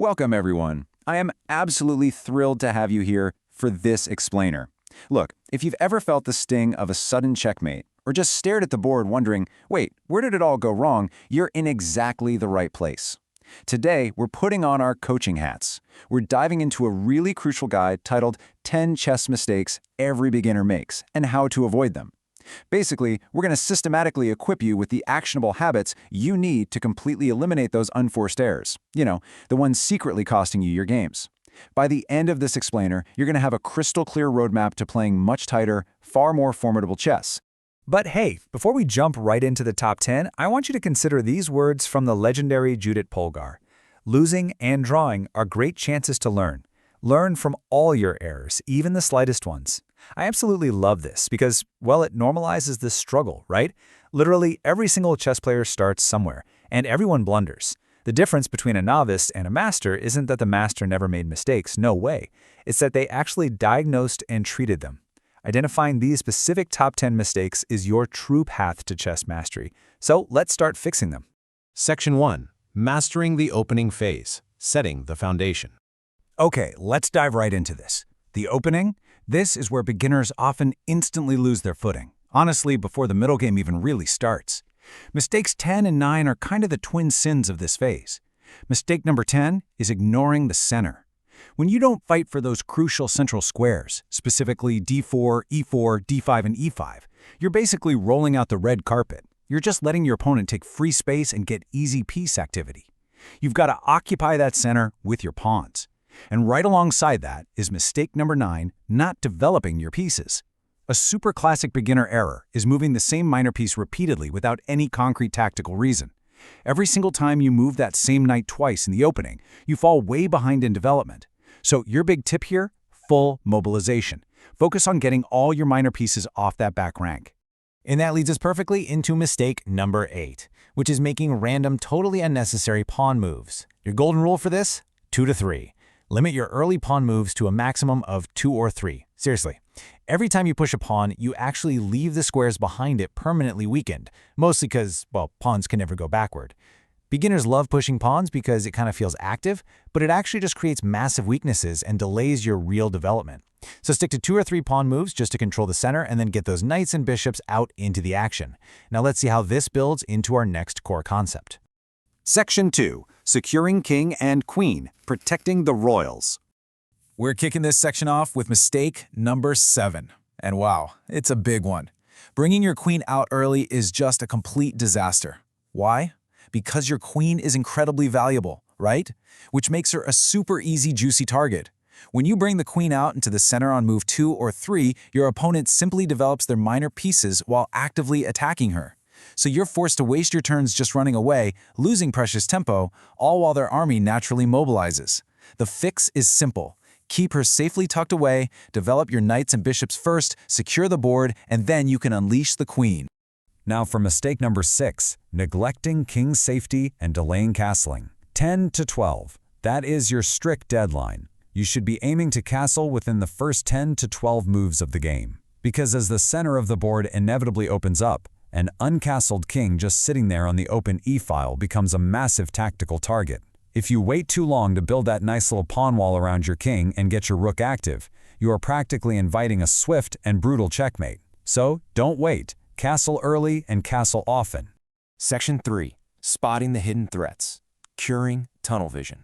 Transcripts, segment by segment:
Welcome, everyone. I am absolutely thrilled to have you here for this explainer. Look, if you've ever felt the sting of a sudden checkmate, or just stared at the board wondering, wait, where did it all go wrong, you're in exactly the right place. Today, we're putting on our coaching hats. We're diving into a really crucial guide titled 10 Chess Mistakes Every Beginner Makes and How to Avoid Them. Basically, we're going to systematically equip you with the actionable habits you need to completely eliminate those unforced errors. The ones secretly costing you your games. By the end of this explainer, you're going to have a crystal clear roadmap to playing much tighter, far more formidable chess. But hey, before we jump right into the top 10, I want you to consider these words from the legendary Judith Polgar. Losing and drawing are great chances to learn. Learn from all your errors, even the slightest ones. I absolutely love this because, well, it normalizes this struggle, right? Literally, every single chess player starts somewhere, and everyone blunders. The difference between a novice and a master isn't that the master never made mistakes, no way. It's that they actually diagnosed and treated them. Identifying these specific top 10 mistakes is your true path to chess mastery. So let's start fixing them. Section 1. Mastering the opening phase. Setting the foundation. Okay, let's dive right into this. The opening? This is where beginners often instantly lose their footing. Honestly, before the middle game even really starts. Mistakes 10 and 9 are kind of the twin sins of this phase. Mistake number 10 is ignoring the center. When you don't fight for those crucial central squares, specifically d4, e4, d5, and e5, you're basically rolling out the red carpet. You're just letting your opponent take free space and get easy piece activity. You've got to occupy that center with your pawns. And right alongside that is mistake number 9, not developing your pieces. A super classic beginner error is moving the same minor piece repeatedly without any concrete tactical reason. Every single time you move that same knight twice in the opening, you fall way behind in development. So your big tip here, full mobilization. Focus on getting all your minor pieces off that back rank. And that leads us perfectly into mistake number 8, which is making random, totally unnecessary pawn moves. Your golden rule for this? 2 to 3. Limit your early pawn moves to a maximum of 2 or 3. Seriously. Every time you push a pawn, you actually leave the squares behind it permanently weakened, mostly because, well, pawns can never go backward. Beginners love pushing pawns because it kind of feels active, but it actually just creates massive weaknesses and delays your real development. So stick to 2 or 3 pawn moves just to control the center and then get those knights and bishops out into the action. Now let's see how this builds into our next core concept. Section 2. Securing king and queen, protecting the royals. We're kicking this section off with mistake number 7. And wow, it's a big one. Bringing your queen out early is just a complete disaster. Why? Because your queen is incredibly valuable, right? Which makes her a super easy, juicy target. When you bring the queen out into the center on move 2 or 3, your opponent simply develops their minor pieces while actively attacking her. So you're forced to waste your turns just running away, losing precious tempo, all while their army naturally mobilizes. The fix is simple. Keep her safely tucked away, develop your knights and bishops first, secure the board, and then you can unleash the queen. Now for mistake number 6, neglecting king safety and delaying castling. 10 to 12. That is your strict deadline. You should be aiming to castle within the first 10 to 12 moves of the game. Because as the center of the board inevitably opens up, an uncastled king just sitting there on the open e-file becomes a massive tactical target. If you wait too long to build that nice little pawn wall around your king and get your rook active, you are practically inviting a swift and brutal checkmate. So don't wait. Castle early and castle often. Section 3. Spotting the hidden threats. Curing tunnel vision.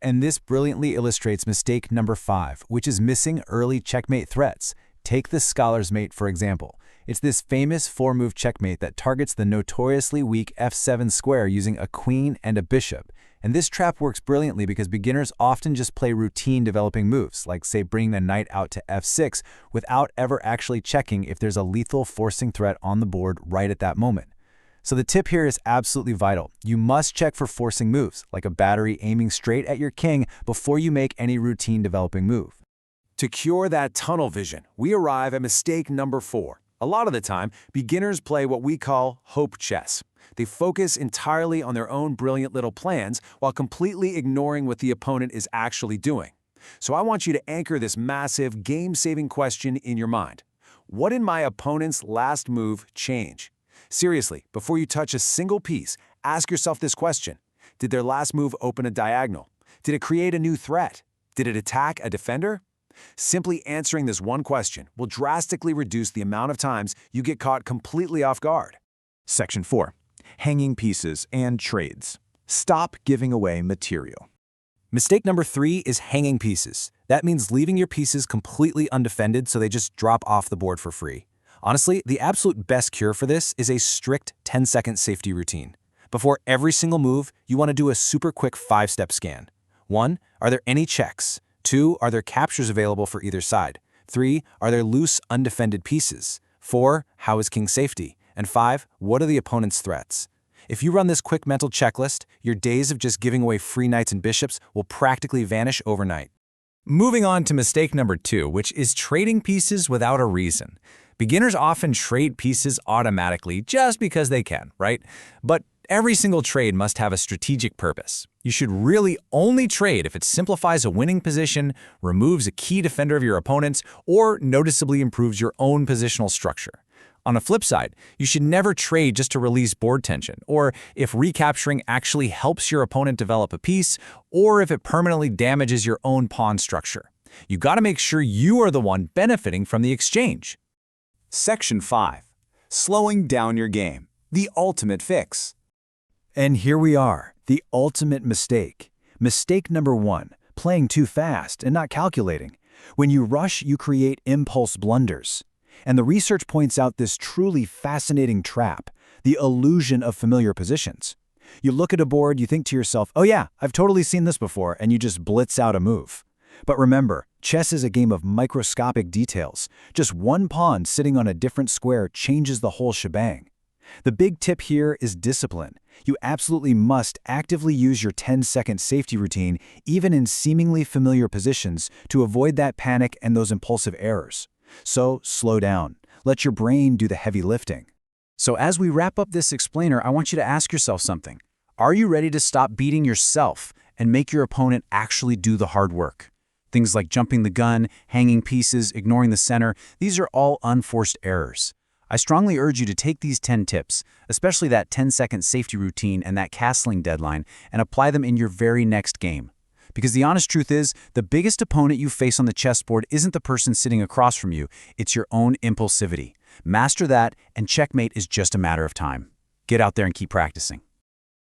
And this brilliantly illustrates mistake number 5, which is missing early checkmate threats. Take the scholar's mate, for example. It's this famous 4-move checkmate that targets the notoriously weak f7 square using a queen and a bishop. And this trap works brilliantly because beginners often just play routine developing moves, like say bringing the knight out to f6, without ever actually checking if there's a lethal forcing threat on the board right at that moment. So the tip here is absolutely vital. You must check for forcing moves, like a battery aiming straight at your king before you make any routine developing move. To cure that tunnel vision, we arrive at mistake number 4. A lot of the time, beginners play what we call hope chess. They focus entirely on their own brilliant little plans while completely ignoring what the opponent is actually doing. So I want you to anchor this massive, game-saving question in your mind. What did my opponent's last move change? Seriously, before you touch a single piece, ask yourself this question. Did their last move open a diagonal? Did it create a new threat? Did it attack a defender? Simply answering this one question will drastically reduce the amount of times you get caught completely off guard. Section 4. Hanging pieces and trades. Stop giving away material. Mistake number 3 is hanging pieces. That means leaving your pieces completely undefended so they just drop off the board for free. Honestly, the absolute best cure for this is a strict 10-second safety routine. Before every single move, you want to do a super quick 5-step scan. 1. Are there any checks? 2. Are there captures available for either side? 3. Are there loose, undefended pieces? 4. How is king safety? And 5. What are the opponent's threats? If you run this quick mental checklist, your days of just giving away free knights and bishops will practically vanish overnight. Moving on to mistake number 2, which is trading pieces without a reason. Beginners often trade pieces automatically just because they can, right? But every single trade must have a strategic purpose. You should really only trade if it simplifies a winning position, removes a key defender of your opponent's, or noticeably improves your own positional structure. On the flip side, you should never trade just to release board tension, or if recapturing actually helps your opponent develop a piece, or if it permanently damages your own pawn structure. You gotta make sure you are the one benefiting from the exchange. Section 5. Slowing down your game. The ultimate fix. And here we are, the ultimate mistake. Mistake number 1, playing too fast and not calculating. When you rush, you create impulse blunders. And the research points out this truly fascinating trap, the illusion of familiar positions. You look at a board, you think to yourself, oh yeah, I've totally seen this before, and you just blitz out a move. But remember, chess is a game of microscopic details. Just one pawn sitting on a different square changes the whole shebang. The big tip here is discipline. You absolutely must actively use your 10-second safety routine, even in seemingly familiar positions, to avoid that panic and those impulsive errors. So slow down. Let your brain do the heavy lifting. So as we wrap up this explainer, I want you to ask yourself something. Are you ready to stop beating yourself and make your opponent actually do the hard work? Things like jumping the gun, hanging pieces, ignoring the center, these are all unforced errors. I strongly urge you to take these 10 tips, especially that 10-second safety routine and that castling deadline, and apply them in your very next game. Because the honest truth is, the biggest opponent you face on the chessboard isn't the person sitting across from you, it's your own impulsivity. Master that, and checkmate is just a matter of time. Get out there and keep practicing.